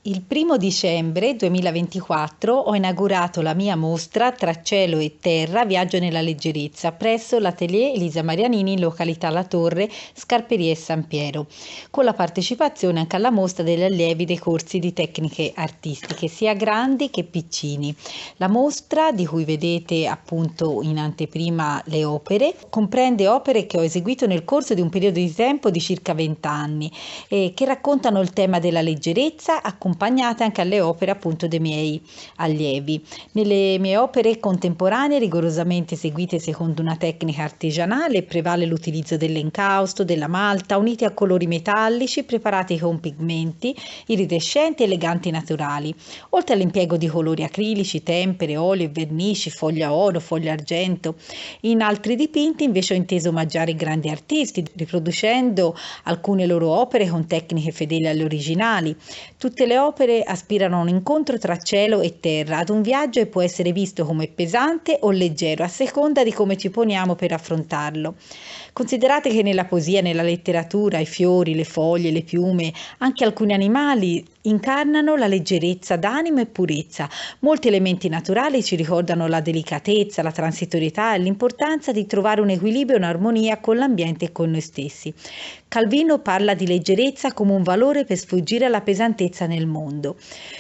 Il 1° dicembre 2024 ho inaugurato la mia mostra Tra cielo e terra, viaggio nella leggerezza, presso l'Atelier Elisa Marianini in località La Torre, Scarperie San Piero, con la partecipazione anche alla mostra degli allievi dei corsi di tecniche artistiche, sia grandi che piccini. La mostra, di cui vedete appunto in anteprima le opere, comprende opere che ho eseguito nel corso di un periodo di tempo di circa 20 anni e che raccontano il tema della leggerezza, accompagnate anche alle opere appunto dei miei allievi. Nelle mie opere contemporanee, rigorosamente eseguite secondo una tecnica artigianale, prevale l'utilizzo dell'encausto, della malta, uniti a colori metallici preparati con pigmenti iridescenti e eleganti naturali, oltre all'impiego di colori acrilici, tempere, olio e vernici, foglia oro, foglia argento. In altri dipinti invece ho inteso omaggiare i grandi artisti, riproducendo alcune loro opere con tecniche fedeli alle originali. Tutte le opere aspirano a un incontro tra cielo e terra, ad un viaggio che può essere visto come pesante o leggero, a seconda di come ci poniamo per affrontarlo. Considerate che nella poesia, nella letteratura, i fiori, le foglie, le piume, anche alcuni animali incarnano la leggerezza d'animo e purezza. Molti elementi naturali ci ricordano la delicatezza, la transitorietà e l'importanza di trovare un equilibrio e un'armonia con l'ambiente e con noi stessi. Calvino parla di leggerezza come un valore per sfuggire alla pesantezza nel mondo.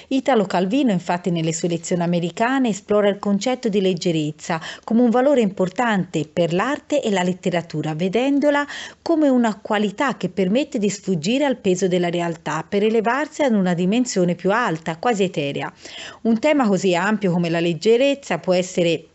Italo Calvino, infatti, nelle sue lezioni americane esplora il concetto di leggerezza come un valore importante per l'arte e la letteratura, vedendola come una qualità che permette di sfuggire al peso della realtà per elevarsi ad una dimensione più alta, quasi eterea. Un tema così ampio come la leggerezza può essere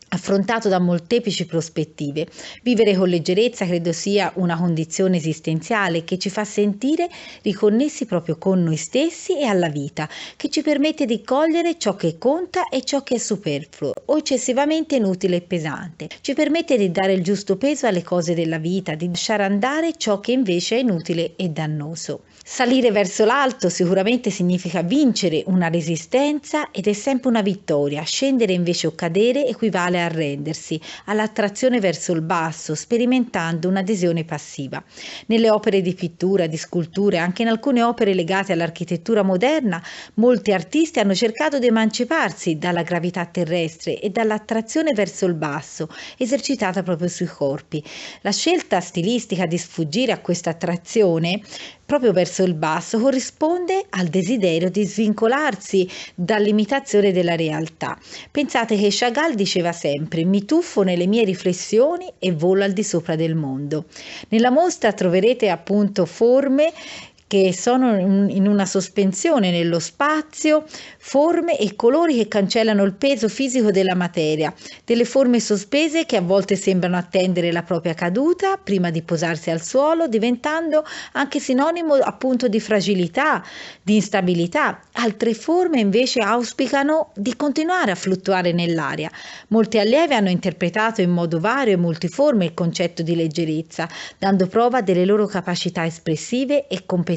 affrontato da molteplici prospettive. Vivere con leggerezza credo sia una condizione esistenziale che ci fa sentire riconnessi proprio con noi stessi e alla vita, che ci permette di cogliere ciò che conta e ciò che è superfluo o eccessivamente inutile e pesante. Ci permette di dare il giusto peso alle cose della vita, di lasciare andare ciò che invece è inutile e dannoso. Salire verso l'alto sicuramente significa vincere una resistenza ed è sempre una vittoria. Scendere invece o cadere equivale a arrendersi, all'attrazione verso il basso, sperimentando un'adesione passiva. Nelle opere di pittura, di scultura e anche in alcune opere legate all'architettura moderna, molti artisti hanno cercato di emanciparsi dalla gravità terrestre e dall'attrazione verso il basso, esercitata proprio sui corpi. La scelta stilistica di sfuggire a questa attrazione proprio verso il basso corrisponde al desiderio di svincolarsi dall'imitazione della realtà. Pensate che Chagall diceva sempre: mi tuffo nelle mie riflessioni e volo al di sopra del mondo. Nella mostra troverete appunto forme che sono in una sospensione nello spazio, forme e colori che cancellano il peso fisico della materia, delle forme sospese che a volte sembrano attendere la propria caduta prima di posarsi al suolo, diventando anche sinonimo appunto di fragilità, di instabilità. Altre forme invece auspicano di continuare a fluttuare nell'aria. Molti allievi hanno interpretato in modo vario e multiforme il concetto di leggerezza, dando prova delle loro capacità espressive e competenze,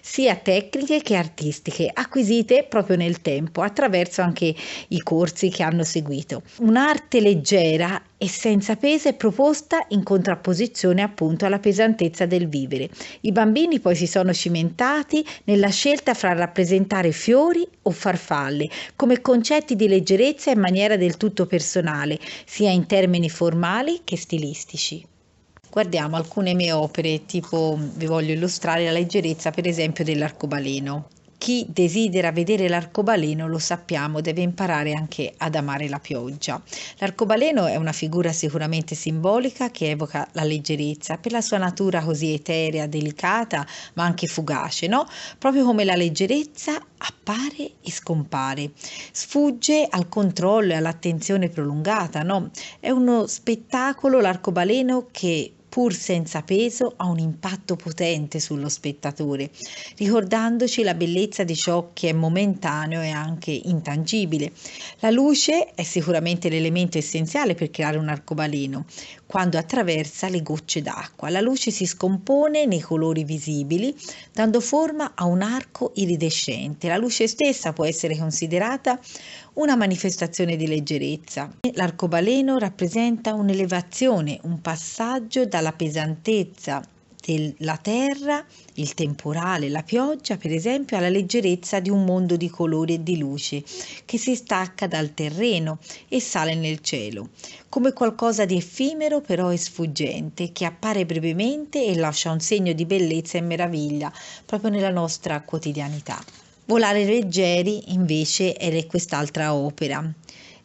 sia tecniche che artistiche, acquisite proprio nel tempo, attraverso anche i corsi che hanno seguito. Un'arte leggera e senza peso è proposta in contrapposizione appunto alla pesantezza del vivere. I bambini poi si sono cimentati nella scelta fra rappresentare fiori o farfalle come concetti di leggerezza in maniera del tutto personale, sia in termini formali che stilistici. Guardiamo alcune mie opere, tipo vi voglio illustrare la leggerezza per esempio dell'arcobaleno. Chi desidera vedere l'arcobaleno, lo sappiamo, deve imparare anche ad amare la pioggia. L'arcobaleno è una figura sicuramente simbolica che evoca la leggerezza per la sua natura così eterea, delicata, ma anche fugace, no? Proprio come la leggerezza appare e scompare, sfugge al controllo e all'attenzione prolungata, no? È uno spettacolo, l'arcobaleno, che pur senza peso ha un impatto potente sullo spettatore, ricordandoci la bellezza di ciò che è momentaneo e anche intangibile. La luce è sicuramente l'elemento essenziale per creare un arcobaleno. Quando attraversa le gocce d'acqua, la luce si scompone nei colori visibili, dando forma a un arco iridescente. La luce stessa può essere considerata una manifestazione di leggerezza. L'arcobaleno rappresenta un'elevazione, un passaggio dalla pesantezza della terra, il temporale, la pioggia, per esempio, alla leggerezza di un mondo di colori e di luce che si stacca dal terreno e sale nel cielo, come qualcosa di effimero però e sfuggente, che appare brevemente e lascia un segno di bellezza e meraviglia proprio nella nostra quotidianità. Volare leggeri, invece, è quest'altra opera.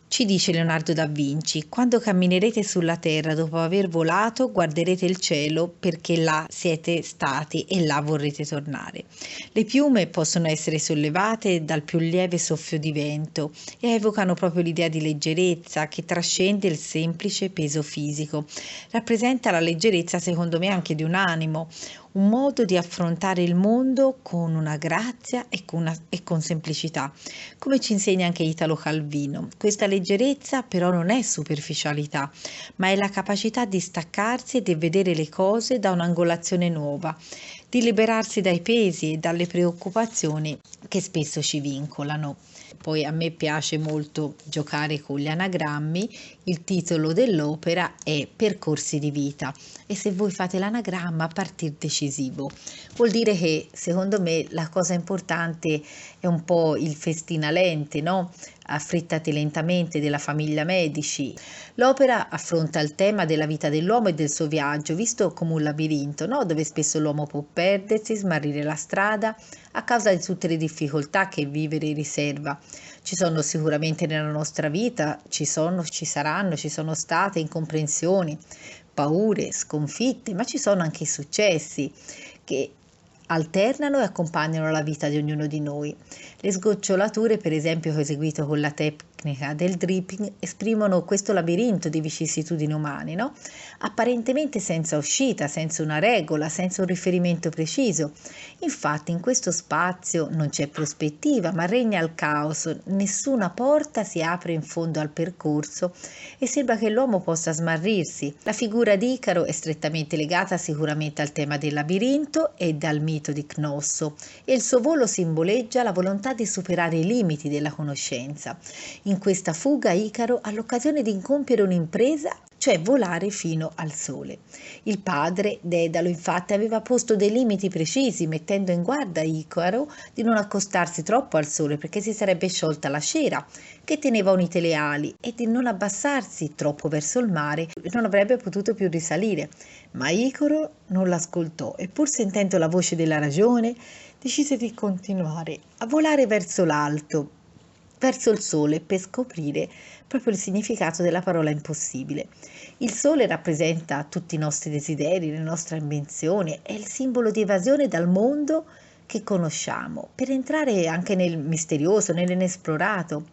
Ci dice Leonardo da Vinci: quando camminerete sulla terra dopo aver volato, guarderete il cielo perché là siete stati e là vorrete tornare. Le piume possono essere sollevate dal più lieve soffio di vento e evocano proprio l'idea di leggerezza che trascende il semplice peso fisico. Rappresenta la leggerezza, secondo me, anche di un animo, un modo di affrontare il mondo con una grazia e con semplicità, come ci insegna anche Italo Calvino. Questa leggerezza però non è superficialità, ma è la capacità di staccarsi e di vedere le cose da un'angolazione nuova, di liberarsi dai pesi e dalle preoccupazioni che spesso ci vincolano. Poi a me piace molto giocare con gli anagrammi. Il titolo dell'opera è Percorsi di vita e se voi fate l'anagramma, partir decisivo. Vuol dire che secondo me la cosa importante è un po' il festina lente, no? Affrettati lentamente della famiglia Medici. L'opera affronta il tema della vita dell'uomo e del suo viaggio, visto come un labirinto, no? Dove spesso l'uomo può perdersi, smarrire la strada a causa di tutte le difficoltà che vivere riserva. Ci sono sicuramente nella nostra vita, ci sono, ci saranno, ci sono state incomprensioni, paure, sconfitte, ma ci sono anche i successi che alternano e accompagnano la vita di ognuno di noi. Le sgocciolature, per esempio, che ho eseguito con la tecnica del dripping, esprimono questo labirinto di vicissitudini umane, no? Apparentemente senza uscita, senza una regola, senza un riferimento preciso. Infatti, in questo spazio non c'è prospettiva, ma regna il caos, nessuna porta si apre in fondo al percorso e sembra che l'uomo possa smarrirsi. La figura di Icaro è strettamente legata sicuramente al tema del labirinto e dal mito di Cnosso, e il suo volo simboleggia la volontà di superare i limiti della conoscenza. In questa fuga Icaro ha l'occasione di compiere un'impresa, cioè volare fino al sole. Il padre, Dedalo, infatti, aveva posto dei limiti precisi, mettendo in guardia Icaro di non accostarsi troppo al sole perché si sarebbe sciolta la cera che teneva unite le ali, e di non abbassarsi troppo verso il mare, non avrebbe potuto più risalire. Ma Icaro non l'ascoltò e, pur sentendo la voce della ragione, decise di continuare a volare verso l'alto, verso il sole, per scoprire proprio il significato della parola impossibile. Il sole rappresenta tutti i nostri desideri, le nostre ambizioni, è il simbolo di evasione dal mondo che conosciamo, per entrare anche nel misterioso, nell'inesplorato.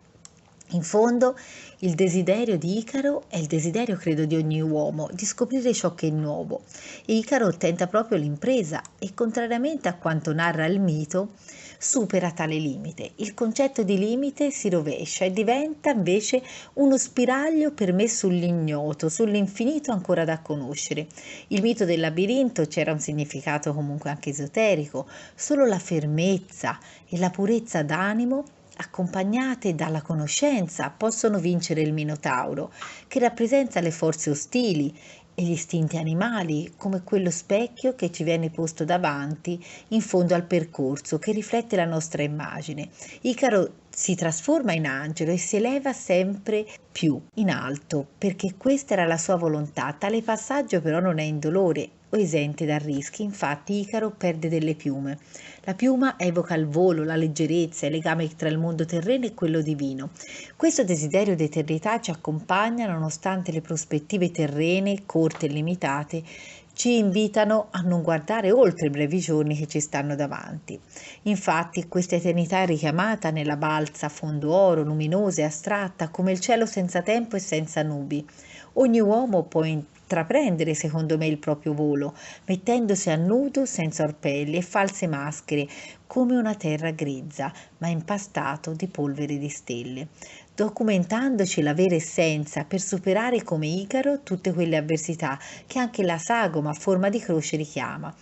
In fondo, il desiderio di Icaro è il desiderio, credo, di ogni uomo, di scoprire ciò che è nuovo. E Icaro tenta proprio l'impresa e, contrariamente a quanto narra il mito, supera tale limite. Il concetto di limite si rovescia e diventa invece uno spiraglio per me sull'ignoto, sull'infinito ancora da conoscere. Il mito del labirinto c'era un significato comunque anche esoterico, solo la fermezza e la purezza d'animo accompagnate dalla conoscenza possono vincere il Minotauro, che rappresenta le forze ostili e gli istinti animali, come quello specchio che ci viene posto davanti in fondo al percorso, che riflette la nostra immagine. Icaro si trasforma in angelo e si eleva sempre più in alto, perché questa era la sua volontà. Tale passaggio però non è indolore o esente da rischi, infatti Icaro perde delle piume. La piuma evoca il volo, la leggerezza, il legame tra il mondo terreno e quello divino. Questo desiderio di eternità ci accompagna nonostante le prospettive terrene, corte e limitate, ci invitano a non guardare oltre i brevi giorni che ci stanno davanti. Infatti, questa eternità è richiamata nella balza a fondo oro, luminosa e astratta, come il cielo senza tempo e senza nubi. Ogni uomo può intraprendere, secondo me, il proprio volo, mettendosi a nudo senza orpelli e false maschere, come una terra grezza, ma impastato di polvere di stelle, documentandoci la vera essenza per superare come Icaro tutte quelle avversità che anche la sagoma a forma di croce richiama.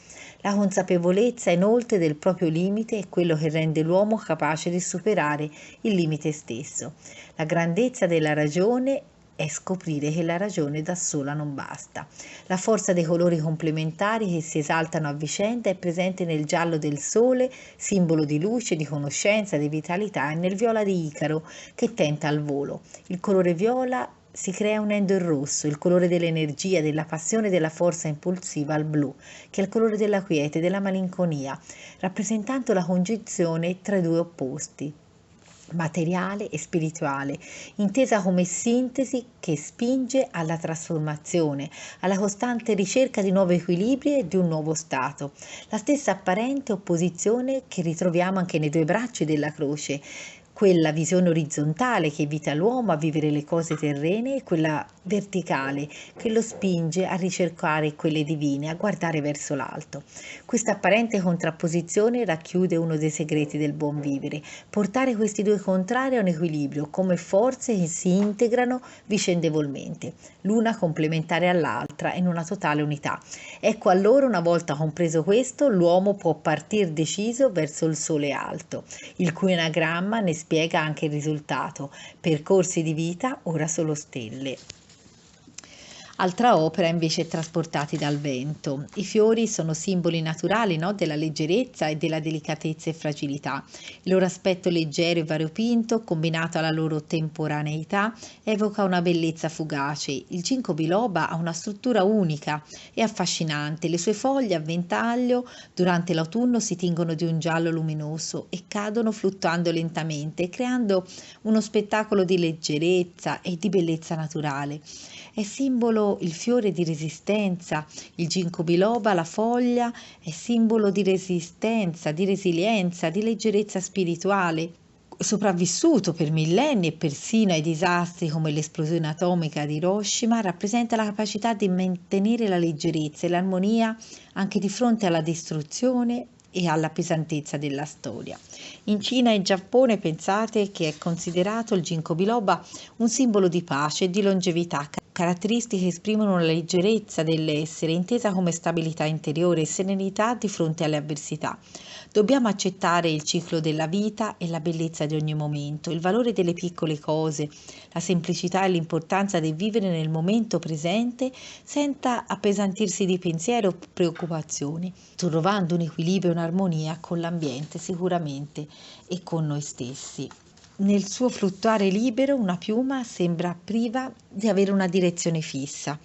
La consapevolezza inoltre del proprio limite è quello che rende l'uomo capace di superare il limite stesso. La grandezza della ragione è scoprire che la ragione da sola non basta. La forza dei colori complementari che si esaltano a vicenda è presente nel giallo del sole, simbolo di luce, di conoscenza, di vitalità, e nel viola di Icaro, che tenta al volo. Il colore viola si crea unendo il rosso, il colore dell'energia, della passione e della forza impulsiva, al blu, che è il colore della quiete e della malinconia, rappresentando la congiunzione tra i due opposti, materiale e spirituale, intesa come sintesi che spinge alla trasformazione, alla costante ricerca di nuovi equilibri e di un nuovo stato. La stessa apparente opposizione che ritroviamo anche nei due bracci della croce, quella visione orizzontale che invita l'uomo a vivere le cose terrene e quella verticale che lo spinge a ricercare quelle divine, a guardare verso l'alto. Questa apparente contrapposizione racchiude uno dei segreti del buon vivere: portare questi due contrari a un equilibrio come forze che si integrano vicendevolmente, l'una complementare all'altra in una totale unità. Ecco allora, una volta compreso questo, l'uomo può partire deciso verso il sole alto, il cui anagramma ne spiega anche il risultato: percorsi di vita, ora solo stelle. Altra opera invece Trasportati dal vento. I fiori sono simboli naturali, no? Della leggerezza e della delicatezza e fragilità. Il loro aspetto leggero e variopinto, combinato alla loro temporaneità, evoca una bellezza fugace. Il ginkgo biloba ha una struttura unica e affascinante. Le sue foglie a ventaglio durante l'autunno si tingono di un giallo luminoso e cadono fluttuando lentamente, creando uno spettacolo di leggerezza e di bellezza naturale. È simbolo il fiore di resistenza, il ginkgo biloba, la foglia, è simbolo di resistenza, di resilienza, di leggerezza spirituale. Sopravvissuto per millenni e persino ai disastri come l'esplosione atomica di Hiroshima, rappresenta la capacità di mantenere la leggerezza e l'armonia anche di fronte alla distruzione e alla pesantezza della storia. In Cina e Giappone pensate che è considerato il ginkgo biloba un simbolo di pace e di longevità, caratteristiche che esprimono la leggerezza dell'essere, intesa come stabilità interiore e serenità di fronte alle avversità. Dobbiamo accettare il ciclo della vita e la bellezza di ogni momento, il valore delle piccole cose, la semplicità e l'importanza di vivere nel momento presente senza appesantirsi di pensieri o preoccupazioni, trovando un equilibrio e un'armonia con l'ambiente sicuramente e con noi stessi. Nel suo fluttuare libero, una piuma sembra priva di avere una direzione fissa.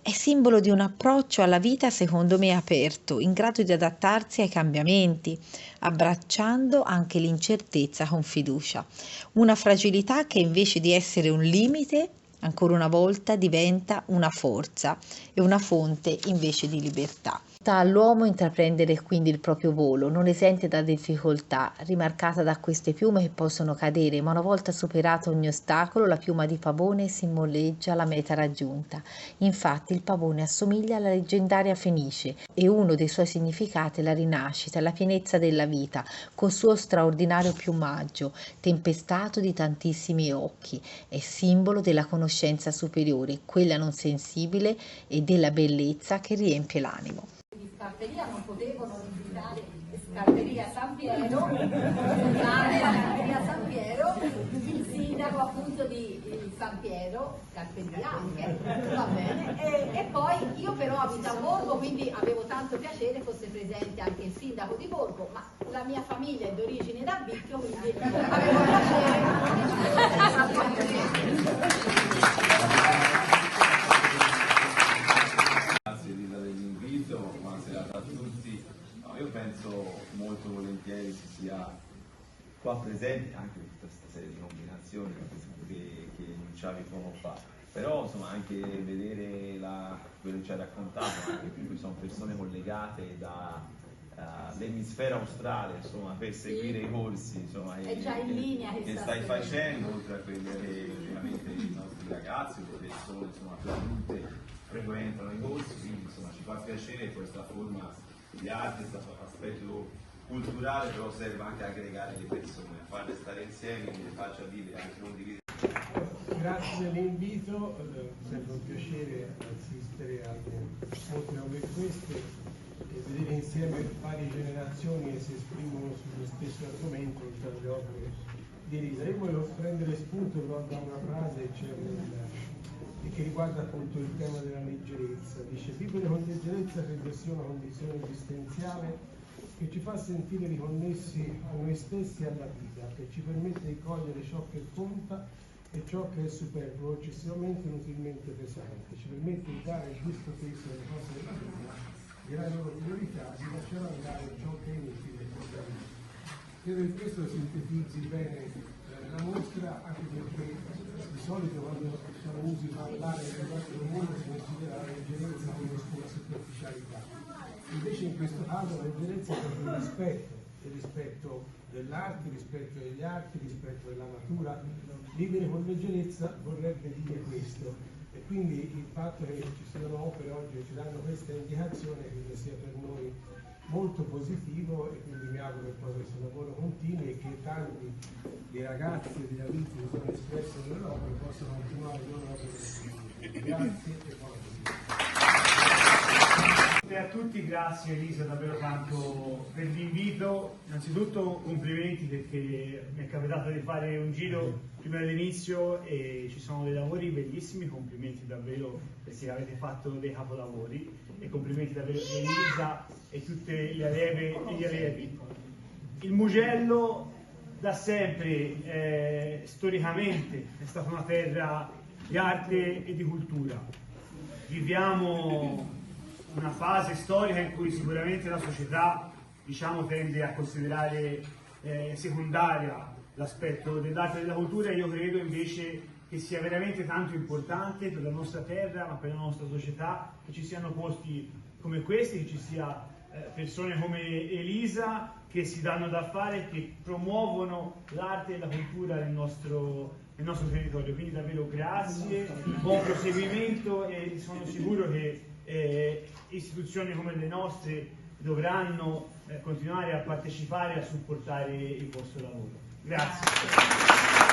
È simbolo di un approccio alla vita, secondo me, aperto, in grado di adattarsi ai cambiamenti, abbracciando anche l'incertezza con fiducia. Una fragilità che invece di essere un limite, ancora una volta diventa una forza e una fonte invece di libertà. Sta all'uomo intraprendere quindi il proprio volo, non esente da difficoltà, rimarcata da queste piume che possono cadere, ma una volta superato ogni ostacolo, la piuma di pavone simboleggia la meta raggiunta. Infatti il pavone assomiglia alla leggendaria Fenice e uno dei suoi significati è la rinascita, la pienezza della vita, col suo straordinario piumaggio, tempestato di tantissimi occhi. È simbolo della conoscenza superiore, quella non sensibile, e della bellezza che riempie l'animo. Di Scarperia non potevano invitare Scarperia San Piero, il sindaco appunto di San Piero, Scarperia anche, va bene, e poi io però abito a Borgo, quindi avevo tanto piacere fosse presente anche il sindaco di Borgo, ma la mia famiglia è d'origine da Vicchio, quindi avevo Io penso molto volentieri si sia qua presenti anche per tutta questa serie di combinazioni che enunciavi poco fa, però insomma anche vedere quello che ci hai raccontato, anche qui sono persone collegate dall'emisfero australe, insomma, per seguire i corsi, insomma, è già in linea che stai facendo, oltre a quelli che ovviamente i nostri ragazzi, le persone, insomma, più adulte frequentano i corsi, quindi insomma ci fa piacere questa forma di arte, questo aspetto culturale, però serve anche a aggregare le persone, a farle stare insieme, che le faccia vivere, anche condividere. Grazie dell'invito, sempre un piacere assistere a incontri come queste e vedere insieme varie generazioni che si esprimono sullo stesso argomento, tra le opere di Rita. Io volevo prendere spunto però da una frase, c'è e che riguarda appunto il tema della leggerezza. Dice: vivere con leggerezza credo sia una condizione esistenziale che ci fa sentire riconnessi a noi stessi e alla vita, che ci permette di cogliere ciò che conta e ciò che è superfluo, eccessivamente inutilmente pesante, ci permette di dare il giusto peso alle cose della vita, di dare loro priorità, di lasciare andare ciò che è inutile e da vita. Credo che questo sintetizzi bene la mostra, anche perché di solito quando usi parlare del mondo si considera la leggerezza come una superficialità. Invece in questo caso la leggerezza è proprio il rispetto dell'arte, il rispetto degli arti, il rispetto della natura. Vivere con leggerezza vorrebbe dire questo, e quindi il fatto che ci siano opere oggi che ci danno questa indicazione credo sia per noi molto positivo, e quindi mi auguro che poi questo lavoro continui e che tanti dei ragazzi e degli adulti che sono espressi nelle loro opere possano continuare le loro opere. Grazie e buona giornata. A tutti, grazie Elisa davvero tanto per l'invito. Innanzitutto complimenti, perché mi è capitato di fare un giro prima dell'inizio e ci sono dei lavori bellissimi. Complimenti davvero, perché avete fatto dei capolavori, e complimenti davvero a Elisa e tutte le alleve e gli allevi. Il Mugello da sempre storicamente è stata una terra di arte e di cultura. Viviamo una fase storica in cui sicuramente la società, tende a considerare secondaria l'aspetto dell'arte e della cultura. Io credo invece che sia veramente tanto importante per la nostra terra, ma per la nostra società, che ci siano posti come questi, che ci sia persone come Elisa che si danno da fare, che promuovono l'arte e la cultura nel nostro territorio. Quindi davvero grazie, buon proseguimento, e sono sicuro che istituzioni come le nostre dovranno continuare a partecipare e a supportare il vostro lavoro. Grazie.